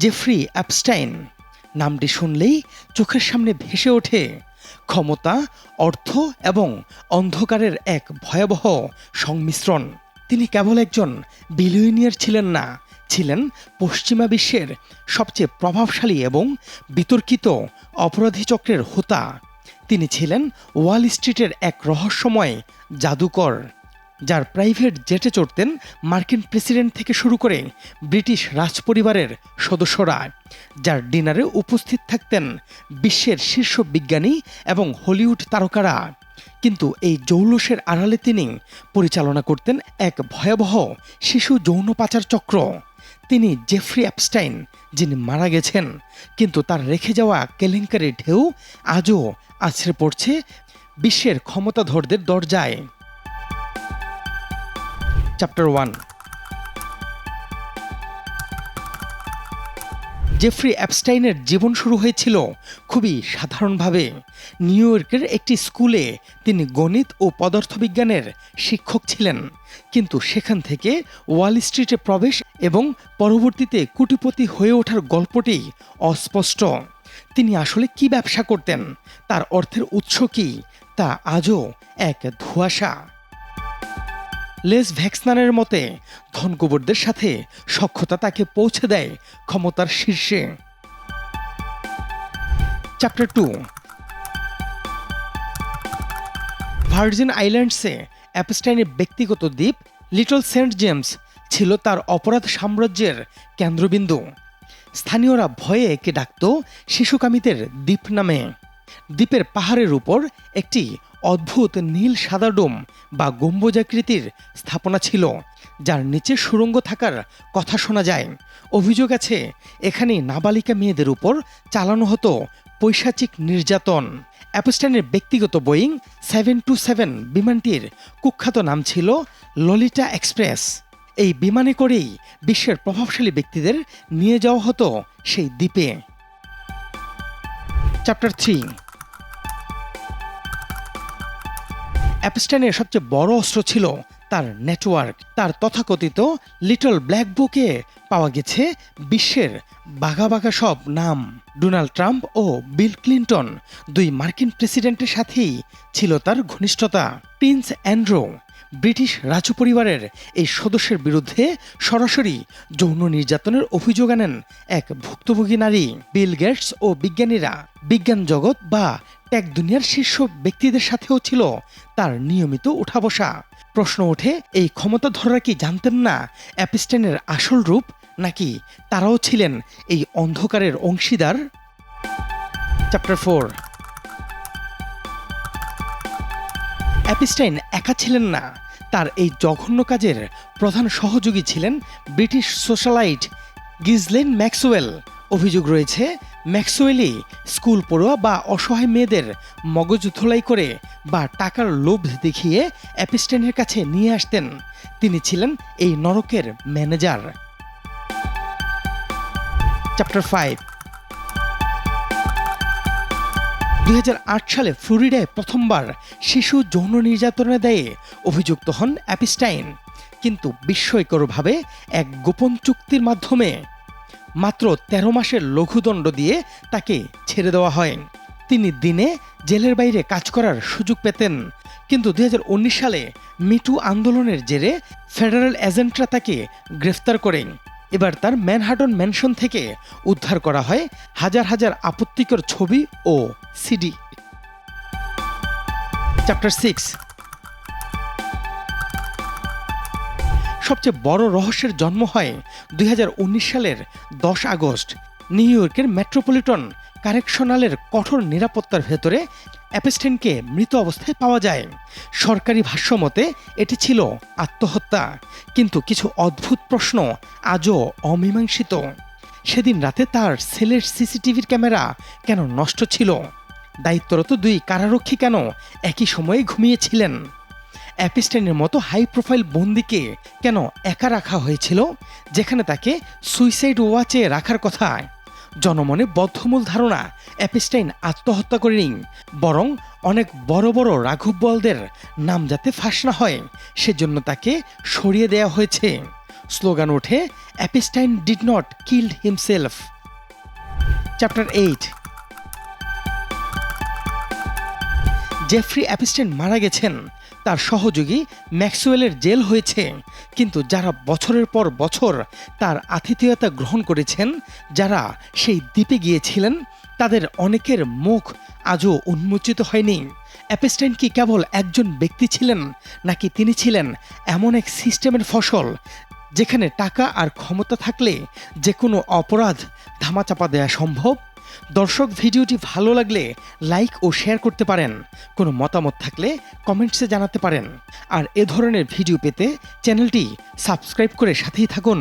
Jeffrey Epstein. নামটি শুনলেই চোখের সামনে ভেসে ওঠে ক্ষমতা, অর্থ এবং অন্ধকারের এক ভয়াবহ সংমিশ্রণ। তিনি কেবল একজন বিলিয়নিয়ার ছিলেন না, ছিলেন পশ্চিমা বিশ্বের সবচেয়ে প্রভাবশালী এবং বিতর্কিত অপরাধী চক্রের হোতা। তিনি ছিলেন ওয়াল স্ট্রিটের এক রহস্যময় জাদুকর, যার প্রাইভেট জেটে চড়তেন মার্কিন প্রেসিডেন্ট থেকে শুরু করে ব্রিটিশ রাজপরিবারের সদস্যরা, যার ডিনারে উপস্থিত থাকতেন বিশ্বের শীর্ষ বিজ্ঞানী এবং হলিউড তারকারা। কিন্তু এই জৌলুসের আড়ালে তিনি পরিচালনা করতেন এক ভয়াবহ শিশু যৌন পাচার চক্র। তিনি জেফ্রি অ্যাপস্টাইন, যিনি মারা গেছেন, কিন্তু তার রেখে যাওয়া কেলেঙ্কারির ঢেউ আজও আছড়ে পড়ছে বিশ্বের ক্ষমতাধরদের দরজায়। চ্যাপ্টার 1। জেফ্রি অ্যাপস্টাইনের জীবন শুরু হয়েছিল খুবই সাধারণভাবে। নিউ ইয়র্কের একটি স্কুলে তিনি গণিত ও পদার্থবিজ্ঞানের শিক্ষক ছিলেন, কিন্তু সেখান থেকে ওয়াল স্ট্রিটে প্রবেশ এবং পরবর্তীতে কোটিপতি হয়ে ওঠার গল্পটি অস্পষ্ট। তিনি আসলে কি ব্যবসা করতেন, তার অর্থের উৎস কি, তা আজও এক ধোঁয়াশা। লেস ভ্যাক্সনারের মতে ধনকুবরদের সাথে সখ্যতা তাকে পৌঁছে দেয় ক্ষমতার শীর্ষে। চ্যাপ্টার 2। ভার্জিন আইল্যান্ডসে অ্যাপস্টাইনের ব্যক্তিগত দ্বীপ লিটল সেন্ট জেমস ছিল তার অপরাধ সাম্রাজ্যের কেন্দ্রবিন্দু। স্থানীয়রা ভয়ে একে ডাকত শিশুকামিতের দ্বীপ নামে। দ্বীপের পাহাড়ের উপর একটি অদ্ভুত নীল সাদা ডোম বা গম্বুজাকৃতির স্থাপনা ছিল, যার নিচে সুড়ঙ্গ থাকার কথা শোনা যায়। অভিযোগ আছে এখানেই নাবালিকা মেয়েদের উপর চালানো হতো পৈশাচিক নির্যাতন। অ্যাপস্টাইনের ব্যক্তিগত বোয়িং 727 বিমানটির কুখ্যাত নাম ছিল ললিটা এক্সপ্রেস। এই বিমানে করেই বিশ্বের প্রভাবশালী ব্যক্তিদের নিয়ে যাওয়া হতো সেই দ্বীপে। চ্যাপ্টার 3। অ্যাপস্টাইনের সবচেয়ে বড় অস্ত্র ছিল তার নেটওয়ার্ক। তার তথাকথিত লিটল ব্ল্যাক বুকে পাওয়া গেছে বিশ্বের বাঘা বাঘা সব নাম। ডোনাল্ড ট্রাম্প ও বিল ক্লিন্টন, দুই মার্কিন প্রেসিডেন্টের সাথেই ছিল তার ঘনিষ্ঠতা। প্রিন্স অ্যান্ড্রু, ব্রিটিশ রাজপরিবারের এই সদস্যের বিরুদ্ধে সরাসরি যৌন নির্যাতনের অভিযোগ আনেন এক ভুক্তভোগী নারী। বিল গেটস ও বিজ্ঞানীরা, বিজ্ঞান জগৎ বা টেক দুনিয়ার শীর্ষ ব্যক্তিদের সাথেও ছিল তার নিয়মিত উঠা বসা। প্রশ্ন ওঠে, এই ক্ষমতাধররা কি জানতেন না অ্যাপস্টাইনের আসল রূপ, নাকি তারাও ছিলেন এই অন্ধকারের অংশীদার? চ্যাপ্টার 4। অ্যাপস্টাইন একা ছিলেন না। তার এই জঘন্য কাজের প্রধান সহযোগী ছিলেন ব্রিটিশ সোশ্যালাইট গিজলেন ম্যাক্সওয়েল। অভিযোগ রয়েছে ম্যাক্সওয়েলই স্কুল পড়ুয়া বা অসহায় মেয়েদের মগজ ধোলাই করে বা টাকার লোভ দেখিয়ে অ্যাপস্টাইনের কাছে নিয়ে আসতেন। তিনি ছিলেন এই নরকের ম্যানেজার। চ্যাপ্টার 5। 2008 সালে ফ্লোরিডায় প্রথমবার শিশু যৌন নির্যাতনের দায়ে অভিযুক্ত হন অ্যাপস্টাইন, কিন্তু বিস্ময়করভাবে এক গোপন চুক্তির মাধ্যমে মাত্র 13 মাসের লঘুদণ্ড দিয়ে তাকে ছেড়ে দেওয়া হয়। তিনি দিনে জেলের বাইরে কাজ করার সুযোগ পেতেন, কিন্তু 2019 সালে মিটু আন্দোলনের জেরে ফেডারেল এজেন্টরা তাকে গ্রেফতার করেন। এবার তার ম্যানহাটন ম্যানশন থেকে উদ্ধার করা হয় হাজার হাজার আপত্তিকর ছবি ও সিডি। চ্যাপ্টার 6। সবচেয়ে বড় রহস্যের জন্ম হয় 2019 সালের 10 আগস্ট। নিউ ইয়র্কের মেট্রোপলিটন কারেকশনালের কঠোর নিরাপত্তার ভেতরে অ্যাপস্টাইনকে মৃত অবস্থায় পাওয়া যায়। সরকারি ভাষ্য মতে এটি ছিল আত্মহত্যা, কিন্তু কিছু অদ্ভুত প্রশ্ন আজও অমীমাংসিত। সেদিন রাতে তার সেলের সিসিটিভির ক্যামেরা কেন নষ্ট ছিল? দায়িত্বরত দুই কারারক্ষী কেন একই সময়ে ঘুমিয়েছিলেন? অ্যাপস্টাইনের মতো হাই প্রোফাইল বন্দিকে কেন একা রাখা হয়েছিল, যেখানে তাকে সুইসাইড ওয়াচে রাখার কথা? জনমনে বদ্ধমূল ধারণা অ্যাপস্টাইন আত্মহত্যা করেনি, বরং অনেক বড় বড় রাঘববোয়ালদের নাম যাতে ফাঁস না হয় সেজন্য তাকে সরিয়ে দেওয়া হয়েছে। স্লোগান ওঠে, Epstein did not killed himself. Chapter 8। Jeffrey Epstein মারা গেছেন, তার সহযোগী ম্যাক্সওয়েলের জেল হয়েছে, কিন্তু যারা বছরের পর বছর তার আতিথেয়তা গ্রহণ করেছেন, যারা সেই দ্বীপে গিয়েছিলেন, তাদের অনেকের মুখ আজও উন্মোচিত হয়নি। অ্যাপস্টাইন কি কেবল একজন ব্যক্তি ছিলেন, নাকি তিনি ছিলেন এমন এক সিস্টেমের ফসল যেখানে টাকা আর ক্ষমতা থাকলে যে কোনো অপরাধ ধামাচাপা দেওয়া সম্ভব? দর্শক, ভিডিওটি ভালো লাগলে লাইক ও শেয়ার করতে পারেন। কোনো মতামত থাকলে কমেন্টসে জানাতে পারেন। আর এ ধরনের ভিডিও পেতে চ্যানেলটি সাবস্ক্রাইব করে সাথেই থাকুন।